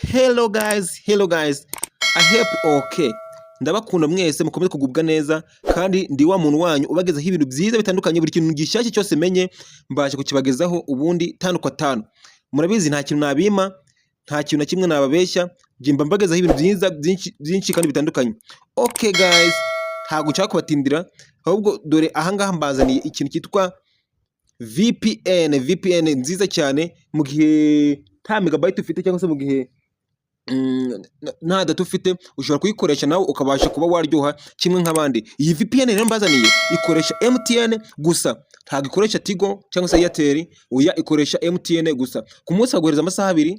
Hello guys, I hope okay. Ndabakunda mwese mukomeze kugubwa neza kandi ndi wa muntu wanyu ubagezaho ibintu byiza bitandukanye, buri kintu gishyashya cyose menye mbasha kukibagezaho ubundi tanu kwa tanu. Murabizi nta kintu nabima, nta kintu na kimwe nababeshya, mba mbagezaho ibintu byiza byinshi kandi bitandukanye. Okay guys, ntago nshaka kubatindira, ahubwo dore ahangaha mbazaniye ikintu cyitwa VPN nziza cyane mu gihe nta megabyte ufite cyangwa se mu gihe nta data ufite, ushobora kuyikoresha nawe ukabasha kuba waryoha kimwe nk'abandi. Iyi VPN rero mbazaniye ikoresha MTN gusa, ntabwo ikoresha Tigo cyangwa se Airtel, oya ikoresha MTN gusa. Ku munsi baguhereza amasaha 2,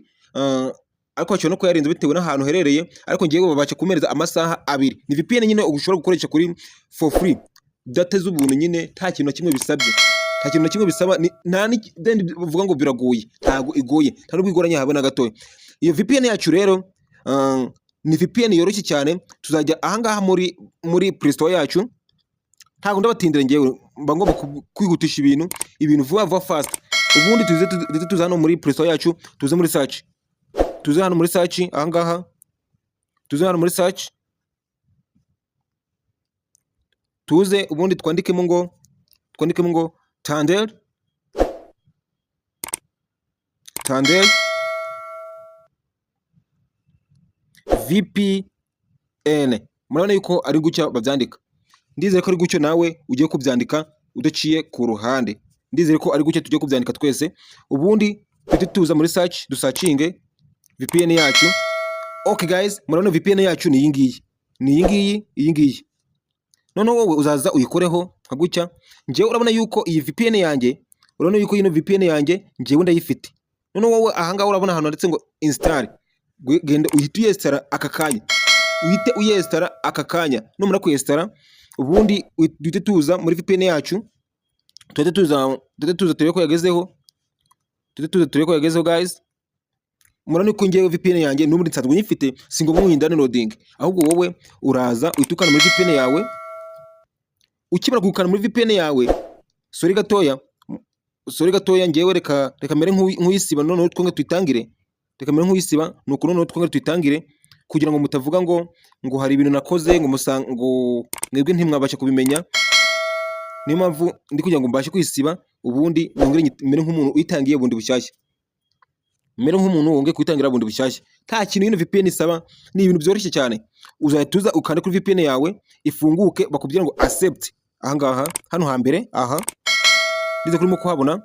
ariko bashobora no kuyarenza bitewe n'ahantu uherereye, ariko ngiye babasha kumereza amasaha 2. Ni VPN nyine ushobora gukoresha kuri for free, data z'ubuntu nyine, nta kintu na kimwe bisabye, nta kintu na kimwe bisaba, nta n'uvuga ngo biragoye, ntago igoye, nta n'ubwo igoranye habe na gatoya. Iyo VPN yacu rero ni VPN yoroshye cyane. Tuzajya ahangaha muri Play Store yacu, ntago ndabatindira ngewe, mba ngomba kwihutisha ibintu vuba fast. Ubundi tuze hano muri Play Store yacu, tuze muri search, tuze hano muri search, ahangaha tuze hano muri search, tuze ubundi twandikemo ngo Tandel VPN. Murabona yuko ari gucyo babyandika, ndizere ko ari gucyo nawe ugiye kubyandika udaciye ku ruhande, ndizere ko ari gucyo tugiye kubyandika twese. Ubundi tuza muri search, dusacinge VPN yacu. Okay guys, murabona VPN yacu ni iyi ngiyi. Noneho wowe uzaza uyikoreho nka gucya. Ngewe urabona yuko iyi VPN yanjye, urabona yuko ino VPN yanjye ngewe ndayifite. Noneho wowe ahangaha urabona ahantu handitse ngo install, genda uhite uyestara aka kanya. Numara kuyestara, ubundi duhite tuza muri VPN yacu, duhite tuza turebe ko yagezeho, guys. Murabona ko ngewe VPN yanjye n'ubundi nsanzwe nyifite, singombwa ngo downloading, ahubwo wowe uraza uhitukana muri VPN yawe. Ukimara gukana muri VPN yawe, sorry gatoya ngewe reka mere nk'uyisiba, noneho twonge tuyitangire. Reka mere nk'uyisiba, nuko noneho twonge tuyitangire, kugira ngo mutavuga ngo hari ibintu nakoze ngo mwebwe ntimwabasha kubimenya. Niyo mpamvu ndi kugira ngo mbashe kwisiba, ubundi nongere mere nk'umuntu uyitangiye bundi bushyashya, mere nk'umuntu wongeye kuyitangira bundi bushyashya. Nta kintu ino VPN isaba, ni ibintu byoroshye cyane. Uzahita ukanda kuri VPN yawe ifunguke, bakubwira ngo accept. Ahangaha hano hambere, aha ndize kurimo kuhabona,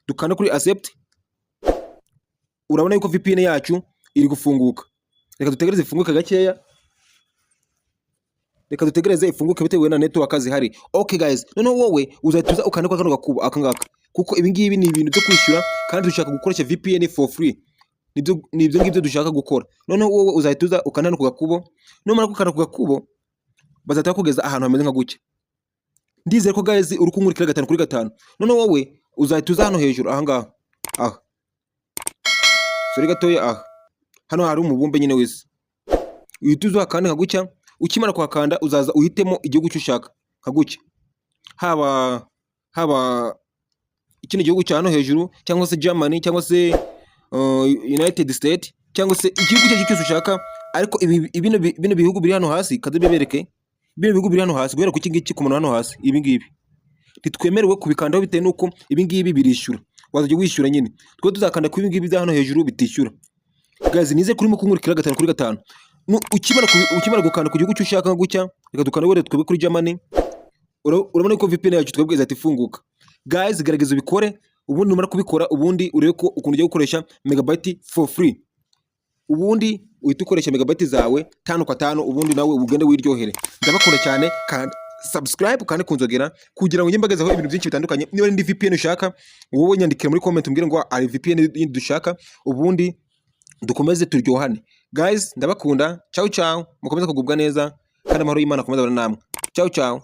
dukanda kuri accept. Urabona yuko VPN yacu iri gufunguka. Reka dutegereze ifunguke gakeya, reka dutegereze ifunguke bitewe na network zihari. Okay guys, noneho wowe uzahita ukanda kwa kano gakubo akangaka, kuko ibi ngibi ni ibintu byo kwishyura kandi dushaka gukoresha VPN for free. Nibyo ngibyo dushaka gukora. Noneho wowe uzahita ukanda ku gakubo, numara gukanda ku gakubo bazahita kugeza ahantu hameze nka gucya. Ndizere ko guys uri kunkurikira 5 kuri 5. Noneho wowe uzahita hano hejuru ahangaha, sorry gatoya, hano hari umubumbe nyine wese, uhita uza kandi nka gucya. Ukimara kwakanda uzaza uhitemo igihugu cyushaka nka gucya, haba ikindi gihugu cyano hejuru, cyangwa se Germany, cyangwa se United States, cyangwa se igihugu cyose ushaka. Ariko bino bihugu biri hano hasi, kadubebereke bino bihugu biri hano hasi, guhera ku kingiki ku muntu hano hasi. Ibi ngibi ntitwemerewe kubikandaho bitewe nuko ibi ngibi birishyura, wazajya wishyura nyine. Twe tuzakanda ku ibi ngibi bya hano hejuru bitishyura. Guys, nize kurimo kunkurikira 5 kuri 5. Ukimara gukanda ku gihugu cyushaka nka gucya, reka dukanda were twebwe kuri Germany. Urabona ko VPN yacu twebwe izati ifunguka. Guys, gerageza ubikore, ubundi numara kubikora, ubundi urebe ko ukuntu ujya gukoresha megabyte for free. Ubundi uhita ukoresha megabyte zawe 5 kwa 5, ubundi nawe ugende wiryohere. Ndabakunda cyane, kandi subscribe kandi kunzogera kugira ngo njye mbagezeho ibintu byinshi bitandukanye. Niba ndi VPN ushaka, wowe nyandikira muri comment umbwire ngo ari VPN dushaka, ubundi dukomeze turyohane. Guys, ndabakunda. Ciao, mukomeze kugubwa neza kandi amahoro y'Imana akomeze abane namwe. Ciao.